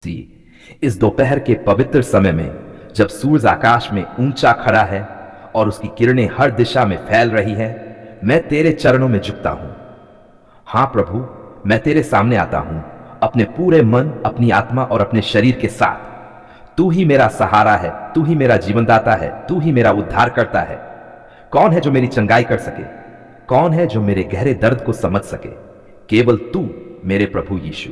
इस दोपहर के पवित्र समय में जब सूरज आकाश में ऊंचा खड़ा है और उसकी किरणें हर दिशा में फैल रही है, मैं तेरे चरणों में झुकता हूं। हां प्रभु, मैं तेरे सामने आता हूं अपने पूरे मन, अपनी आत्मा और अपने शरीर के साथ। तू ही मेरा सहारा है, तू ही मेरा जीवनदाता है, तू ही मेरा उद्धार करता है। कौन है जो मेरी चंगाई कर सके? कौन है जो मेरे गहरे दर्द को समझ सके? केवल तू, मेरे प्रभु यीशु।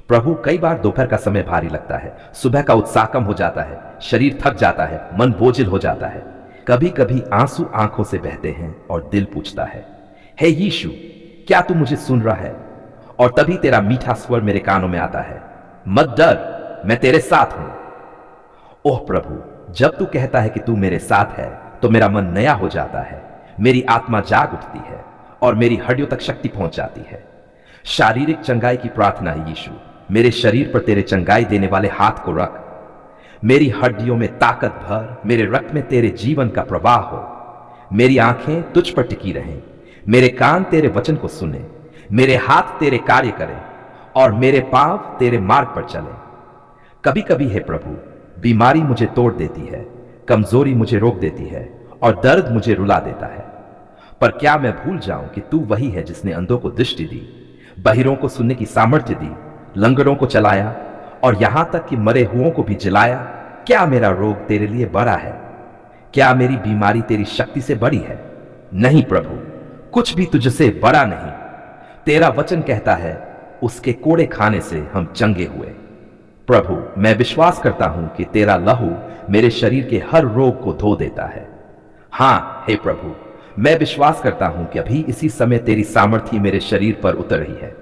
प्रभु, कई बार दोपहर का समय भारी लगता है, सुबह का उत्साह कम हो जाता है, शरीर थक जाता है, मन बोझिल हो जाता है। कभी कभी आंसू आंखों से बहते हैं और दिल पूछता है, हे यीशु, क्या तू मुझे सुन रहा है? और तभी तेरा मीठा स्वर मेरे कानों में आता है, मत डर, मैं तेरे साथ हूं। ओह प्रभु, जब तू कहता है कि तू मेरे साथ है तो मेरा मन नया हो जाता है, मेरी आत्मा जाग उठती है और मेरी हड्डियों तक शक्ति पहुंच जाती है। शारीरिक चंगाई की प्रार्थना है यीशु, मेरे शरीर पर तेरे चंगाई देने वाले हाथ को रख। मेरी हड्डियों में ताकत भर, मेरे रक्त में तेरे जीवन का प्रवाह हो। मेरी आंखें तुझ पर टिकी रहें, मेरे कान तेरे वचन को सुने, मेरे हाथ तेरे कार्य करें और मेरे पांव तेरे मार्ग पर चलें। कभी कभी है प्रभु, बीमारी मुझे तोड़ देती है, कमजोरी मुझे रोक देती है और दर्द मुझे रुला देता है। पर क्या मैं भूल जाऊं कि तू वही है जिसने अंधों को दृष्टि दी, बहिरों को सुनने की सामर्थ्य दी, लंगड़ों को चलाया और यहां तक कि मरे हुओं को भी जिलाया। क्या मेरा रोग तेरे लिए बड़ा है? क्या मेरी बीमारी तेरी शक्ति से बड़ी है? नहीं प्रभु, कुछ भी तुझसे बड़ा नहीं। तेरा वचन कहता है, उसके कोड़े खाने से हम चंगे हुए। प्रभु, मैं विश्वास करता हूं कि तेरा लहू मेरे शरीर के हर रोग को धो देता है। हां हे प्रभु, मैं विश्वास करता हूं कि अभी इसी समय तेरी सामर्थ्य मेरे शरीर पर उतर रही है।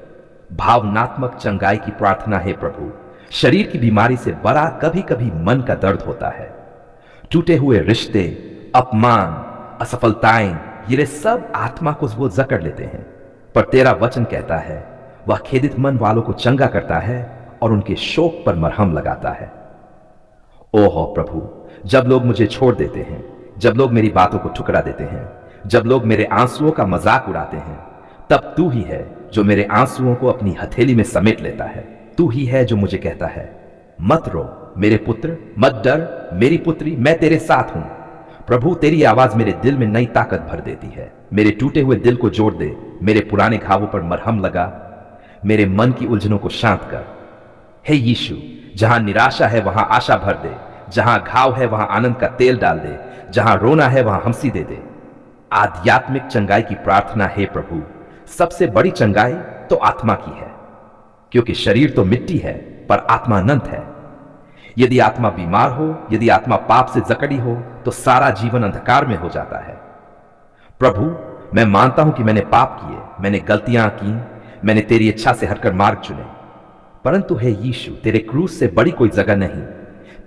भावनात्मक चंगाई की प्रार्थना है प्रभु। शरीर की बीमारी से बड़ा कभी कभी मन का दर्द होता है। टूटे हुए रिश्ते, अपमान, असफलताएं, ये सब आत्मा को वो जकड़ लेते हैं। पर तेरा वचन कहता है, वह खेदित मन वालों को चंगा करता है और उनके शोक पर मरहम लगाता है। ओह प्रभु, जब लोग मुझे छोड़ देते हैं, जब लोग मेरी बातों को ठुकरा देते हैं, जब लोग मेरे आंसुओं का मजाक उड़ाते हैं, तब तू ही है जो मेरे आंसुओं को अपनी हथेली में समेट लेता है। तू ही है जो मुझे कहता है, मत रो मेरे पुत्र, मत डर मेरी पुत्री, मैं तेरे साथ हूं। प्रभु, तेरी आवाज मेरे दिल में नई ताकत भर देती है। मेरे टूटे हुए दिल को जोड़ दे, मेरे पुराने घावों पर मरहम लगा, मेरे मन की उलझनों को शांत कर। हे यीशु, जहां निराशा है वहां आशा भर दे, जहां घाव है वहां आनंद का तेल डाल दे, जहां रोना है वहां हंसी दे दे। आध्यात्मिक चंगाई की प्रार्थना है प्रभु। सबसे बड़ी चंगाई तो आत्मा की है, क्योंकि शरीर तो मिट्टी है पर आत्मा अनंत है। यदि आत्मा बीमार हो, यदि आत्मा पाप से जकड़ी हो, तो सारा जीवन अंधकार में हो जाता है। प्रभु, मैं मानता हूं कि मैंने पाप किए, मैंने गलतियां की, मैंने तेरी इच्छा से हटकर मार्ग चुने। परंतु हे यीशु, तेरे क्रूस से बड़ी कोई जगह नहीं,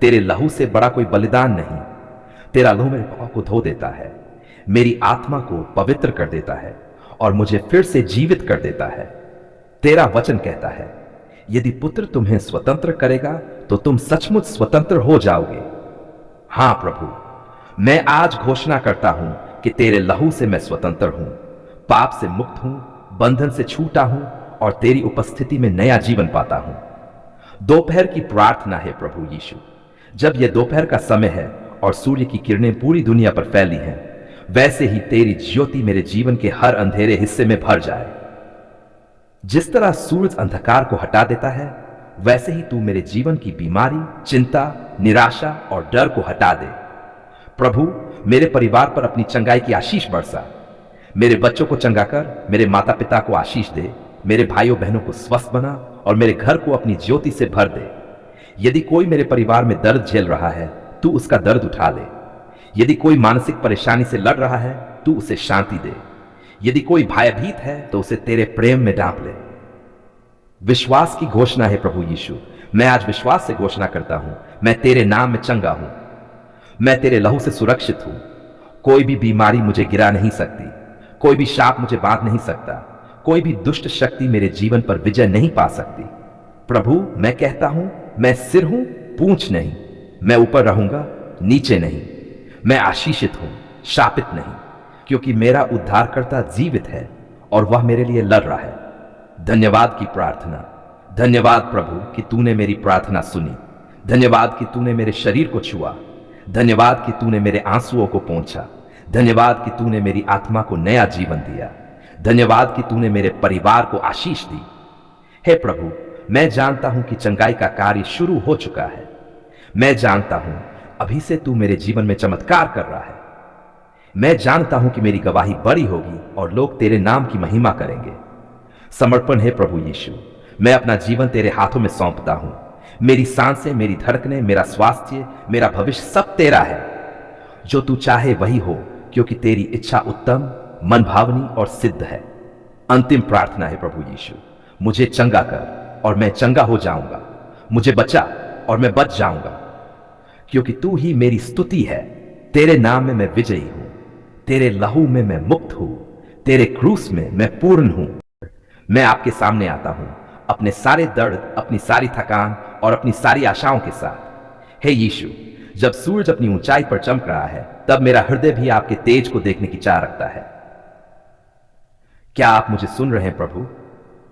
तेरे लहू से बड़ा कोई बलिदान नहीं। तेरा लहू मेरे पाप को धो देता है, मेरी आत्मा को पवित्र कर देता है और मुझे फिर से जीवित कर देता है। तेरा वचन कहता है, यदि पुत्र तुम्हें स्वतंत्र करेगा तो तुम सचमुच स्वतंत्र हो जाओगे। हां प्रभु, मैं आज घोषणा करता हूं कि तेरे लहू से मैं स्वतंत्र हूं, पाप से मुक्त हूं, बंधन से छूटा हूं और तेरी उपस्थिति में नया जीवन पाता हूं। दोपहर की प्रार्थना है प्रभु यीशु। जब यह दोपहर का समय है और सूर्य की किरणें पूरी दुनिया पर फैली हैं, वैसे ही तेरी ज्योति मेरे जीवन के हर अंधेरे हिस्से में भर जाए। जिस तरह सूरज अंधकार को हटा देता है, वैसे ही तू मेरे जीवन की बीमारी, चिंता, निराशा और डर को हटा दे। प्रभु, मेरे परिवार पर अपनी चंगाई की आशीष बरसा। मेरे बच्चों को चंगा कर, मेरे माता पिता को आशीष दे, मेरे भाइयों बहनों को स्वस्थ बना और मेरे घर को अपनी ज्योति से भर दे। यदि कोई मेरे परिवार में दर्द झेल रहा है, तू उसका दर्द उठा ले। यदि कोई मानसिक परेशानी से लड़ रहा है, तू उसे शांति दे। यदि कोई भयभीत है तो उसे तेरे प्रेम में ढांप ले। विश्वास की घोषणा है प्रभु यीशु। मैं आज विश्वास से घोषणा करता हूं, मैं तेरे नाम में चंगा हूं, मैं तेरे लहू से सुरक्षित हूं। कोई भी बीमारी मुझे गिरा नहीं सकती, कोई भी शाप मुझे बांध नहीं सकता, कोई भी दुष्ट शक्ति मेरे जीवन पर विजय नहीं पा सकती। प्रभु, मैं कहता हूं, मैं सिर हूं, पूंछ नहीं। मैं ऊपर रहूंगा, नीचे नहीं। मैं आशीषित हूं, शापित नहीं, क्योंकि मेरा उद्धारकर्ता जीवित है और वह मेरे लिए लड़ रहा है। धन्यवाद की प्रार्थना, धन्यवाद प्रभु कि तूने मेरी प्रार्थना सुनी। धन्यवाद कि तूने मेरे शरीर को छुआ। धन्यवाद कि तूने मेरे आंसुओं को पोंछा। धन्यवाद कि तूने मेरी आत्मा को नया जीवन दिया। धन्यवाद कि तूने मेरे परिवार को आशीष दी। हे प्रभु, मैं जानता हूं कि चंगाई का कार्य शुरू हो चुका है। मैं जानता हूं अभी से तू मेरे जीवन में चमत्कार कर रहा है। मैं जानता हूं कि मेरी गवाही बड़ी होगी और लोग तेरे नाम की महिमा करेंगे। समर्पण है प्रभु यीशु, मैं अपना जीवन तेरे हाथों में सौंपता हूं। मेरी सांसें, मेरी धड़कनें, मेरा स्वास्थ्य, मेरा भविष्य सब तेरा है। जो तू चाहे वही हो, क्योंकि तेरी इच्छा उत्तम, मनभावनी और सिद्ध है। अंतिम प्रार्थना है प्रभु यीशु, मुझे चंगा कर और मैं चंगा हो जाऊंगा। मुझे बचा और मैं बच जाऊंगा, क्योंकि तू ही मेरी स्तुति है। तेरे नाम में मैं विजयी हूं, तेरे लहू में मैं मुक्त हूं, तेरे क्रूस में मैं पूर्ण हूं। मैं आपके सामने आता हूं अपने सारे दर्द, अपनी सारी थकान और अपनी सारी आशाओं के साथ। हे यीशु, जब सूरज अपनी ऊंचाई पर चमक रहा है, तब मेरा हृदय भी आपके तेज को देखने की चाह रखता है। क्या आप मुझे सुन रहे हैं प्रभु?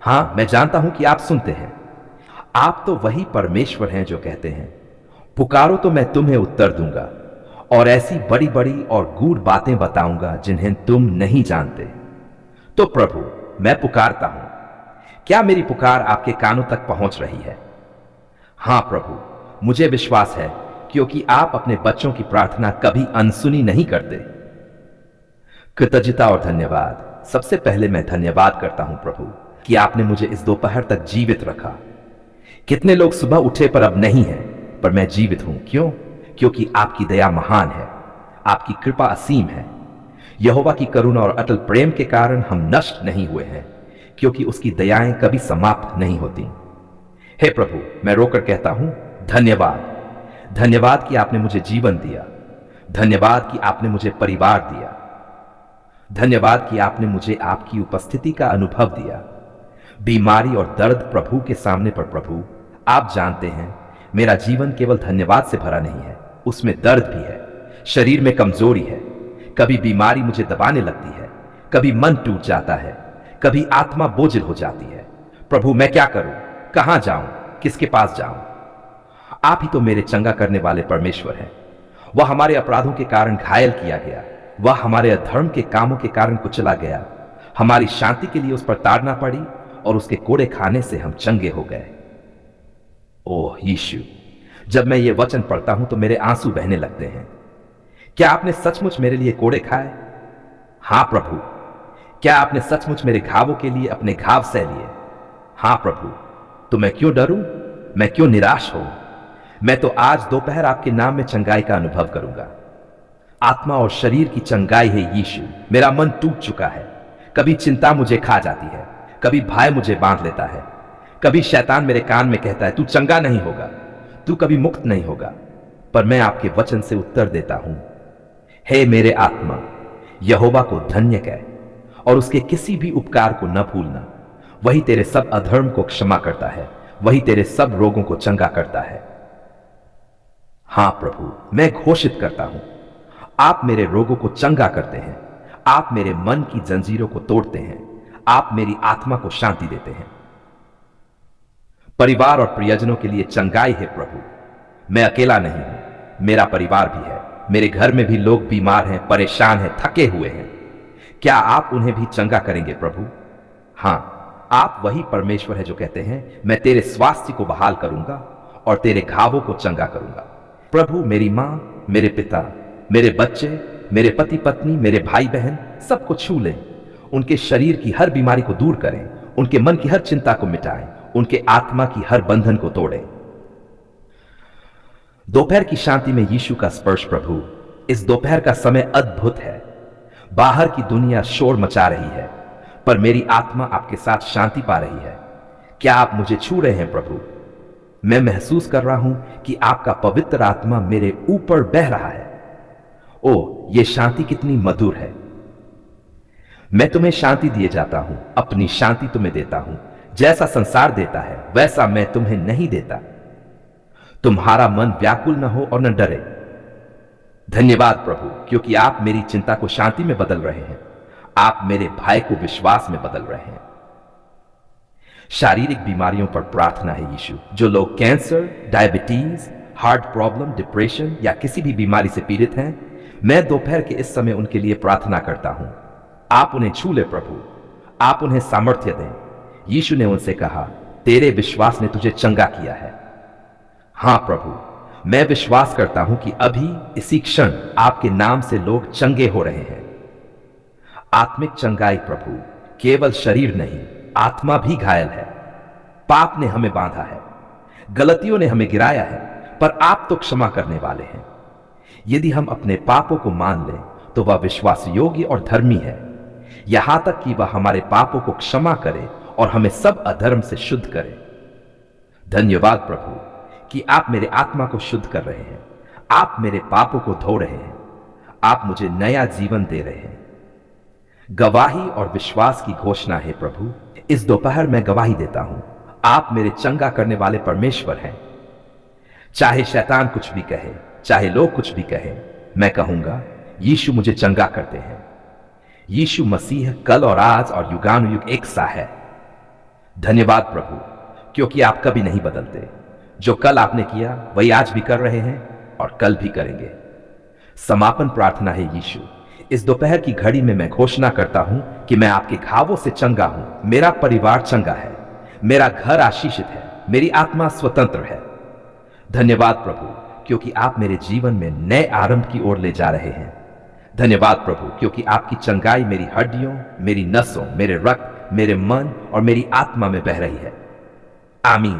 हां, मैं जानता हूं कि आप सुनते हैं। आप तो वही परमेश्वर हैं जो कहते हैं, पुकारो तो मैं तुम्हें उत्तर दूंगा और ऐसी बड़ी बड़ी और गूढ़ बातें बताऊंगा जिन्हें तुम नहीं जानते। तो प्रभु, मैं पुकारता हूं। क्या मेरी पुकार आपके कानों तक पहुंच रही है? हां प्रभु, मुझे विश्वास है, क्योंकि आप अपने बच्चों की प्रार्थना कभी अनसुनी नहीं करते। कृतज्ञता और धन्यवाद। सबसे पहले मैं धन्यवाद करता हूं प्रभु कि आपने मुझे इस दोपहर तक जीवित रखा। कितने लोग सुबह उठे पर अब नहीं है, पर मैं जीवित हूं। क्यों? क्योंकि आपकी दया महान है, आपकी कृपा असीम है। यहोवा की करुणा और अटल प्रेम के कारण हम नष्ट नहीं हुए हैं, क्योंकि उसकी दयाएं कभी समाप्त नहीं होती। हे प्रभु, मैं रोकर कहता हूं धन्यवाद। धन्यवाद कि आपने मुझे जीवन दिया। धन्यवाद कि आपने मुझे परिवार दिया। धन्यवाद कि आपने मुझे आपकी उपस्थिति का अनुभव दिया। बीमारी और दर्द प्रभु के सामने पर प्रभु, आप जानते हैं मेरा जीवन केवल धन्यवाद से भरा नहीं है, उसमें दर्द भी है, शरीर में कमजोरी है। कभी बीमारी मुझे दबाने लगती है, कभी मन टूट जाता है, कभी आत्मा बोझिल हो जाती है। प्रभु, मैं क्या करूं? कहां जाऊं? किसके पास जाऊं? आप ही तो मेरे चंगा करने वाले परमेश्वर हैं। वह हमारे अपराधों के कारण घायल किया गया, वह हमारे अधर्म के कामों के कारण कुचला गया। हमारी शांति के लिए उस पर ताड़ना पड़ी और उसके कोड़े खाने से हम चंगे हो गए। ओह यीशु, जब मैं ये वचन पढ़ता हूं तो मेरे आंसू बहने लगते हैं। क्या आपने सचमुच मेरे लिए कोड़े खाए? हां प्रभु। क्या आपने सचमुच मेरे घावों के लिए अपने घाव सह लिए? हां प्रभु। तो मैं क्यों डरूं? मैं क्यों निराश हूं? मैं तो आज दोपहर आपके नाम में चंगाई का अनुभव करूंगा। आत्मा और शरीर की चंगाई है यीशु। मेरा मन टूट चुका है। कभी चिंता मुझे खा जाती है, कभी भय मुझे बांध लेता है, कभी शैतान मेरे कान में कहता है तू चंगा नहीं होगा, तू कभी मुक्त नहीं होगा। पर मैं आपके वचन से उत्तर देता हूं, हे मेरे आत्मा, यहोवा को धन्य कह और उसके किसी भी उपकार को न भूलना। वही तेरे सब अधर्म को क्षमा करता है, वही तेरे सब रोगों को चंगा करता है। हां प्रभु, मैं घोषित करता हूं, आप मेरे रोगों को चंगा करते हैं, आप मेरे मन की जंजीरों को तोड़ते हैं, आप मेरी आत्मा को शांति देते हैं। परिवार और प्रियजनों के लिए चंगाई है प्रभु। मैं अकेला नहीं हूं, मेरा परिवार भी है। मेरे घर में भी लोग बीमार हैं, परेशान हैं, थके हुए हैं। क्या आप उन्हें भी चंगा करेंगे प्रभु? हां, आप वही परमेश्वर है जो कहते हैं मैं तेरे स्वास्थ्य को बहाल करूंगा और तेरे घावों को चंगा करूंगा। प्रभु, मेरी मां, मेरे पिता, मेरे बच्चे, मेरे पति पत्नी, मेरे भाई बहन सबको छू लें। उनके शरीर की हर बीमारी को दूर करें, उनके मन की हर चिंता को मिटाएं, उनके आत्मा की हर बंधन को तोड़ें। दोपहर की शांति में यीशु का स्पर्श प्रभु। इस दोपहर का समय अद्भुत है। बाहर की दुनिया शोर मचा रही है, पर मेरी आत्मा आपके साथ शांति पा रही है। क्या आप मुझे छू रहे हैं प्रभु? मैं महसूस कर रहा हूं कि आपका पवित्र आत्मा मेरे ऊपर बह रहा है। ओ, ये शांति कितनी मधुर है। मैं तुम्हें शांति दिए जाता हूं, अपनी शांति तुम्हें देता हूं। जैसा संसार देता है वैसा मैं तुम्हें नहीं देता। तुम्हारा मन व्याकुल न हो और न डरे। धन्यवाद प्रभु, क्योंकि आप मेरी चिंता को शांति में बदल रहे हैं, आप मेरे भय को विश्वास में बदल रहे हैं। शारीरिक बीमारियों पर प्रार्थना है यीशु। जो लोग cancer, diabetes, heart problem, depression या किसी भी बीमारी से पीड़ित हैं, मैं दोपहर के इस समय उनके लिए प्रार्थना करता हूं। आप उन्हें छू ले प्रभु, आप उन्हें सामर्थ्य दें। यीशु ने उनसे कहा, तेरे विश्वास ने तुझे चंगा किया है। हां प्रभु, मैं विश्वास करता हूं कि अभी इसी क्षण आपके नाम से लोग चंगे हो रहे हैं। आत्मिक चंगाई प्रभु, केवल शरीर नहीं, आत्मा भी घायल है। पाप ने हमें बांधा है, गलतियों ने हमें गिराया है, पर आप तो क्षमा करने वाले हैं। यदि हम अपने पापों को मान लें तो वह विश्वास योग्य और धर्मी है, यहां तक कि वह हमारे पापों को क्षमा करे और हमें सब अधर्म से शुद्ध करे। धन्यवाद प्रभु कि आप मेरे आत्मा को शुद्ध कर रहे हैं, आप मेरे पापों को धो रहे हैं, आप मुझे नया जीवन दे रहे हैं। गवाही और विश्वास की घोषणा है प्रभु, इस दोपहर मैं गवाही देता हूं, आप मेरे चंगा करने वाले परमेश्वर हैं। चाहे शैतान कुछ भी कहे, चाहे लोग कुछ भी कहें, मैं कहूंगा यीशु मुझे चंगा करते हैं। यीशु मसीह कल और आज और युगानुयुग एक सा है। धन्यवाद प्रभु, क्योंकि आप कभी नहीं बदलते। जो कल आपने किया वही आज भी कर रहे हैं और कल भी करेंगे। समापन प्रार्थना है यीशु, इस दोपहर की घड़ी में मैं घोषणा करता हूं कि मैं आपके घावों से चंगा हूं। मेरा परिवार चंगा है, मेरा घर आशीषित है, मेरी आत्मा स्वतंत्र है। धन्यवाद प्रभु, क्योंकि आप मेरे जीवन में नए आरंभ की ओर ले जा रहे हैं। धन्यवाद प्रभु, क्योंकि आपकी चंगाई मेरी हड्डियों, मेरी नसों, मेरे रक्त, मेरे मन और मेरी आत्मा में बह रही है। आमीन।